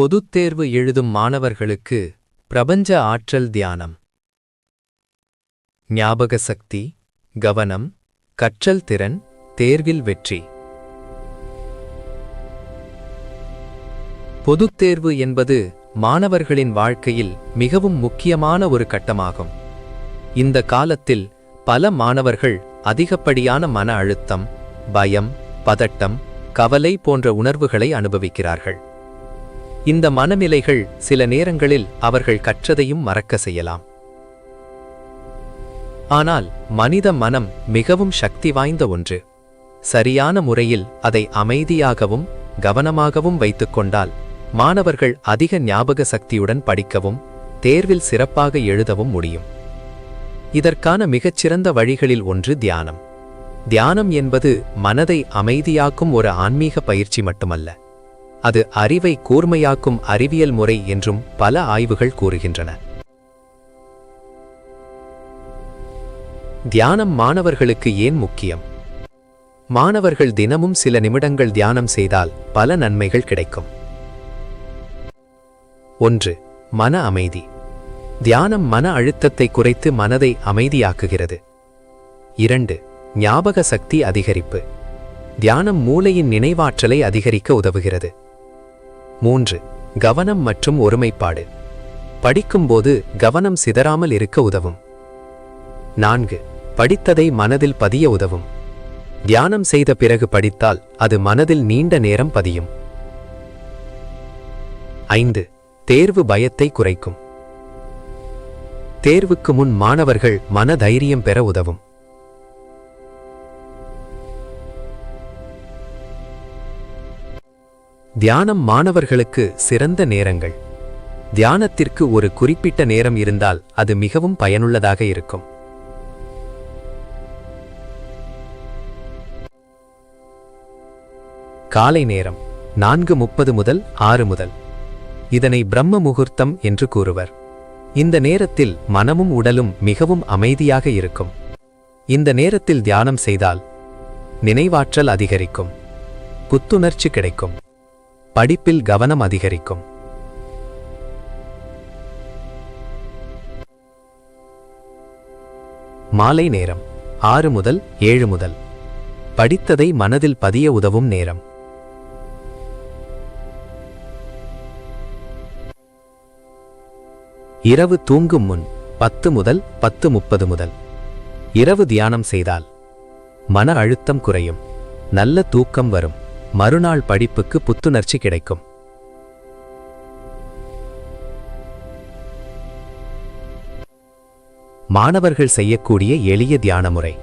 பொதுத் தேர்வு எழுதும் மாணவர்களுக்கு பிரபஞ்ச ஆற்றல் தியானம். ஞாபக சக்தி, கவனம், கற்றல் திறன், தேர்வில் வெற்றி. பொதுத் தேர்வு என்பது மாணவர்களின் வாழ்க்கையில் மிகவும் முக்கியமான ஒரு கட்டமாகும். இந்த காலத்தில் பல மாணவர்கள் அதிகப்படியான மன அழுத்தம், பயம், பதட்டம், கவலை போன்ற உணர்வுகளை அனுபவிக்கிறார்கள். இந்த மனநிலைகள் சில நேரங்களில் அவர்கள் கற்றதையும் மறக்க செய்யலாம். ஆனால் மனித மனம் மிகவும் சக்தி வாய்ந்த ஒன்று. சரியான முறையில் அதை அமைதியாகவும் கவனமாகவும் வைத்துக்கொண்டால் மாணவர்கள் அதிக ஞாபக சக்தியுடன் படிக்கவும் தேர்வில் சிறப்பாக எழுதவும் முடியும். இதற்கான மிகச்சிறந்த வழிகளில் ஒன்று தியானம். தியானம் என்பது மனதை அமைதியாக்கும் ஒரு ஆன்மீக பயிற்சி மட்டுமல்ல, அது அறிவை கூர்மையாக்கும் அறிவியல் முறை என்றும் பல ஆய்வுகள் கூறுகின்றன. தியானம் மாணவர்களுக்கு ஏன் முக்கியம்? மாணவர்கள் தினமும் சில நிமிடங்கள் தியானம் செய்தால் பல நன்மைகள் கிடைக்கும். 1. மன அமைதி. தியானம் மன அழுத்தத்தை குறைத்து மனதை அமைதியாக்குகிறது. 2. ஞாபக சக்தி அதிகரிப்பு. தியானம் மூளையின் நினைவாற்றலை அதிகரிக்க உதவுகிறது. 3. கவனம் மற்றும் ஒருமைப்பாடு. படிக்கும்போது கவனம் சிதறாமல் இருக்க உதவும். 4. படித்ததை மனதில் பதிய உதவும். தியானம் செய்த பிறகு படித்தால் அது மனதில் நீண்ட நேரம் பதியும். 5. தேர்வு பயத்தை குறைக்கும். தேர்வுக்கு முன் மாணவர்கள் மன தைரியம் பெற உதவும். தியானம் மாணவர்களுக்கு சிறந்த நேரங்கள். தியானத்திற்கு ஒரு குறிப்பிட்ட நேரம் இருந்தால் அது மிகவும் பயனுள்ளதாக இருக்கும். காலை நேரம் 4:30 முதல் 6 முதல். இதனை பிரம்ம முகூர்த்தம் என்று கூறுவர். இந்த நேரத்தில் மனமும் உடலும் மிகவும் அமைதியாக இருக்கும். இந்த நேரத்தில் தியானம் செய்தால் நினைவாற்றல் அதிகரிக்கும், புத்துணர்ச்சி கிடைக்கும், படிப்பில் கவனம் அதிகரிக்கும். மாலை நேரம் 6 முதல் 7 முதல். படித்ததை மனதில் பதிய உதவும் நேரம். இரவு தூங்கும் முன் 10 முதல் 10:30 முதல். இரவு தியானம் செய்தால் மன அழுத்தம் குறையும், நல்ல தூக்கம் வரும், மறுநாள் படிப்புக்கு புத்துணர்ச்சி கிடைக்கும். மாணவர்கள் செய்யக்கூடிய எளிய தியான முறை.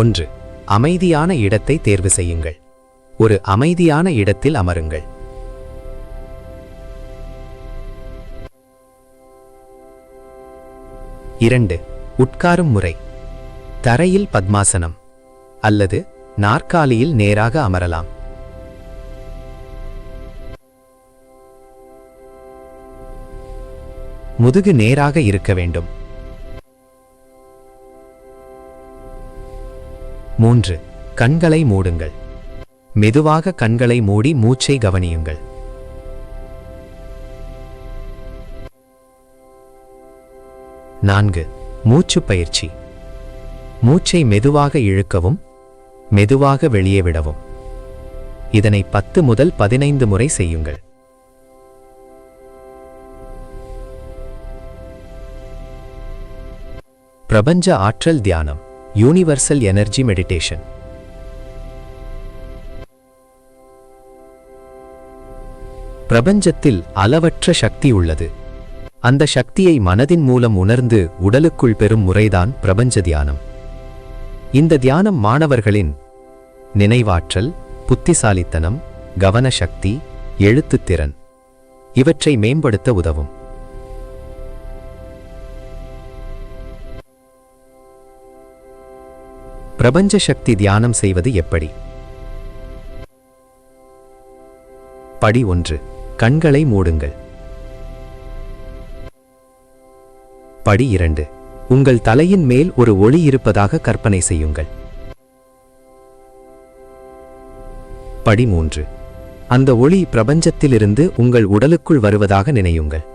ஒன்று, அமைதியான இடத்தை தேர்வு செய்யுங்கள். ஒரு அமைதியான இடத்தில் அமருங்கள். 2. உட்காரும் முறை. தரையில் பத்மாசனம் அல்லது நாற்காலியில் நேராக அமரலாம். முதுகு நேராக இருக்க வேண்டும். 3. கண்களை மூடுங்கள். மெதுவாக கண்களை மூடி மூச்சை கவனியுங்கள். 4. மூச்சு பயிற்சி. மூச்சை மெதுவாக இழுக்கவும் மெதுவாக வெளியே விடவும். இதனை 10 முதல் 15 முறை செய்யுங்கள். பிரபஞ்ச ஆற்றல் தியானம், யூனிவர்சல் எனர்ஜி மெடிடேஷன். பிரபஞ்சத்தில் அளவற்ற சக்தி உள்ளது. அந்த சக்தியை மனதின் மூலம் உணர்ந்து உடலுக்குள் பெறும் முறைதான் பிரபஞ்ச தியானம். இந்த தியானம் மாணவர்களின் நினைவாற்றல், புத்திசாலித்தனம், கவனசக்தி, எழுத்துத்திறன் இவற்றை மேம்படுத்த உதவும். பிரபஞ்ச சக்தி தியானம் செய்வது எப்படி? படி 1. கண்களை மூடுங்கள். படி 2. உங்கள் தலையின் மேல் ஒரு ஒளி இருப்பதாக கற்பனை செய்யுங்கள். படி 3. அந்த ஒளி பிரபஞ்சத்திலிருந்து உங்கள் உடலுக்குள் வருவதாக நினையுங்கள்.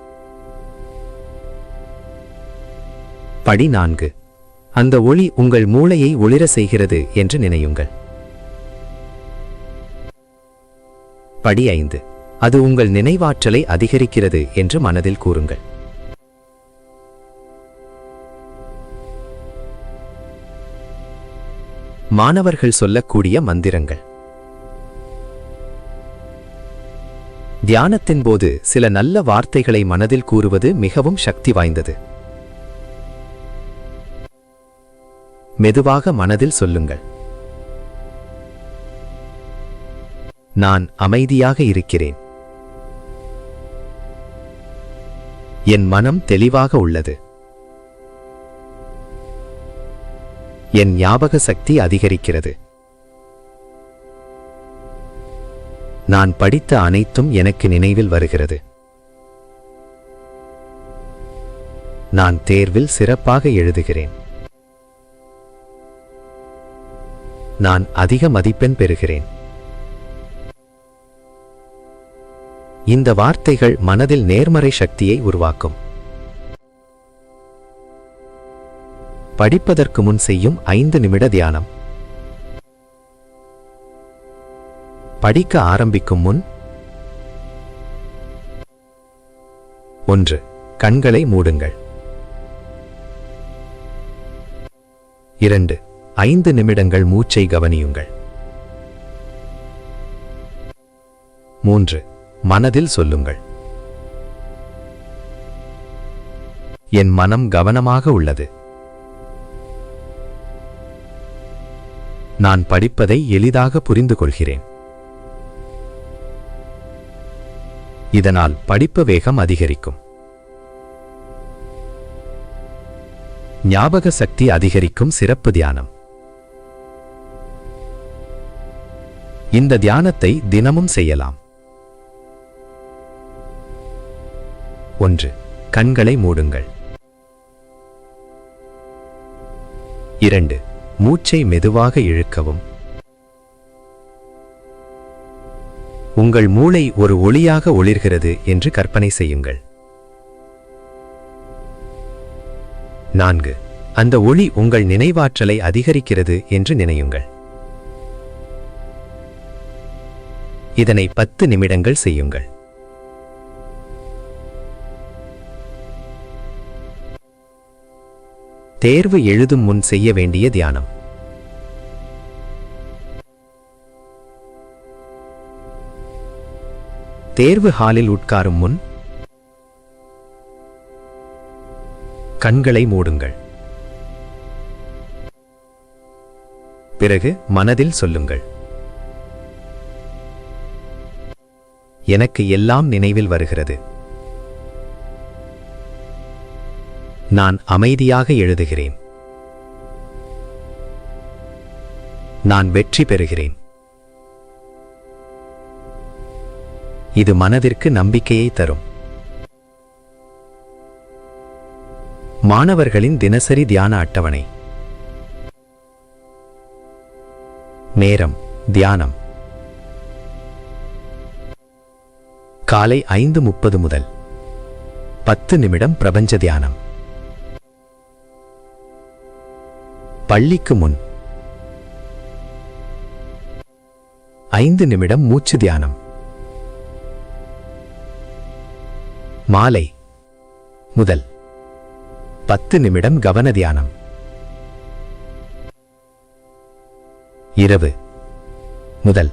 படி 4. அந்த ஒளி உங்கள் மூளையை ஒளிர செய்கிறது என்று நினையுங்கள். படி 5. அது உங்கள் நினைவாற்றலை அதிகரிக்கிறது என்று மனதில் கூறுங்கள். மாணவர்கள் சொல்லக்கூடிய மந்திரங்கள். தியானத்தின் போது சில நல்ல வார்த்தைகளை மனதில் கூறுவது மிகவும் சக்தி வாய்ந்தது. மெதுவாக மனதில் சொல்லுங்கள். நான் அமைதியாக இருக்கிறேன். என் மனம் தெளிவாக உள்ளது. என் ஞாபக சக்தி அதிகரிக்கிறது. நான் படித்த அனைத்தும் எனக்கு நினைவில் வருகிறது. நான் தேர்வில் சிறப்பாக எழுதுகிறேன். நான் அதிக மதிப்பெண் பெறுகிறேன். இந்த வார்த்தைகள் மனதில் நேர்மறை சக்தியை உருவாக்கும். படிப்பதற்கு முன் செய்யும் 5 நிமிட தியானம். படிக்க ஆரம்பிக்கும் முன் 1. கண்களை மூடுங்கள். 2. 5 நிமிடங்கள் மூச்சை கவனியுங்கள். 3. மனதில் சொல்லுங்கள். என் மனம் கவனமாக உள்ளது. நான் படிப்பதை எளிதாக புரிந்து கொள்கிறேன். இதனால் படிப்பு வேகம் அதிகரிக்கும். ஞாபக சக்தி அதிகரிக்கும் சிறப்பு தியானம். இந்த தியானத்தை தினமும் செய்யலாம். 1. கண்களை மூடுங்கள். 2. மூச்சை மெதுவாக இழுக்கவும். உங்கள் மூளை ஒரு ஒளியாக ஒளிர்கிறது என்று கற்பனை செய்யுங்கள். 4. அந்த ஒளி உங்கள் நினைவாற்றலை அதிகரிக்கிறது என்று நினையுங்கள். இதனை 10 நிமிடங்கள் செய்யுங்கள். தேர்வு எழுதும் முன் செய்ய வேண்டிய தியானம். தேர்வு ஹாலில் உட்காரும் முன் கண்களை மூடுங்கள். பிறகு மனதில் சொல்லுங்கள். எனக்கு எல்லாம் நினைவில் வருகிறது. நான் அமைதியாக எழுதுகிறேன். நான் வெற்றி பெறுகிறேன். இது மனதிற்கு நம்பிக்கையை தரும். மாணவர்களின் தினசரி தியான அட்டவணை. நேரம் தியானம் காலை 5:30 முதல் 10 நிமிடம் பிரபஞ்ச தியானம். பள்ளிக்கு முன் 5 நிமிடம் மூச்சு தியானம். மாலை முதல் 10 நிமிடம் கவன தியானம். இரவு முதல்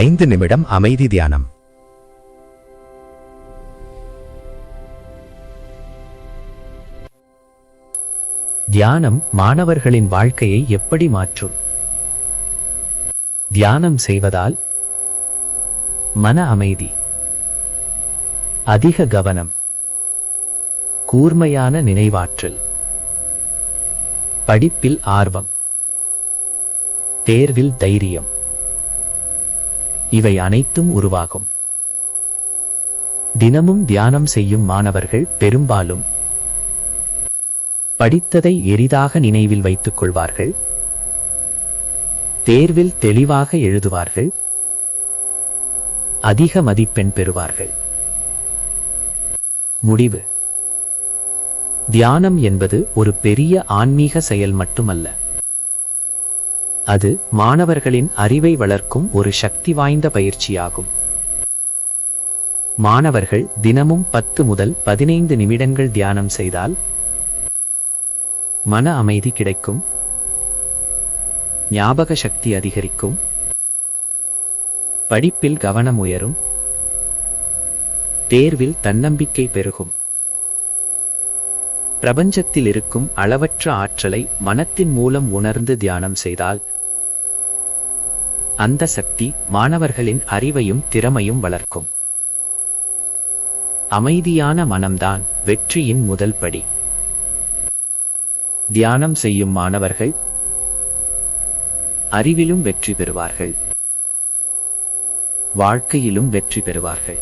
5 நிமிடம் அமைதி தியானம். தியானம் மாணவர்களின் வாழ்க்கையை எப்படி மாற்றும்? தியானம் செய்வதால் மன அமைதி, அதிக கவனம், கூர்மையான நினைவாற்றல், படிப்பில் ஆர்வம், தேர்வில் தைரியம், இவை அனைத்தும் உருவாகும். தினமும் தியானம் செய்யும் மாணவர்கள் பெரும்பாலும் படித்ததை எளிதாக நினைவில் வைத்துக் கொள்வார்கள். தேர்வில் தெளிவாக எழுதுவார்கள், அதிக மதிப்பெண் பெறுவார்கள். முடிவு: தியானம் என்பது ஒரு பெரிய ஆன்மீக செயல் மட்டுமல்ல. அது மாணவர்களின் அறிவை வளர்க்கும் ஒரு சக்தி வாய்ந்த பயிற்சியாகும். மாணவர்கள் தினமும் 10 முதல் 15 நிமிடங்கள் தியானம் செய்தால் மன அமைதி கிடைக்கும், ஞாபக சக்தி அதிகரிக்கும், படிப்பில் கவனம் உயரும், தேர்வில் தன்னம்பிக்கை பெருகும். பிரபஞ்சத்தில் இருக்கும் அளவற்ற ஆற்றலை மனத்தின் மூலம் உணர்ந்து தியானம் செய்தால் அந்த சக்தி மாணவர்களின் அறிவையும் திறமையும் வளர்க்கும். அமைதியான மனம்தான் வெற்றியின் முதல் படி. தியானம் செய்யும் மாணவர்கள் அறிவிலும் வெற்றி பெறுவார்கள், வாழ்க்கையிலும் வெற்றி பெறுவார்கள்.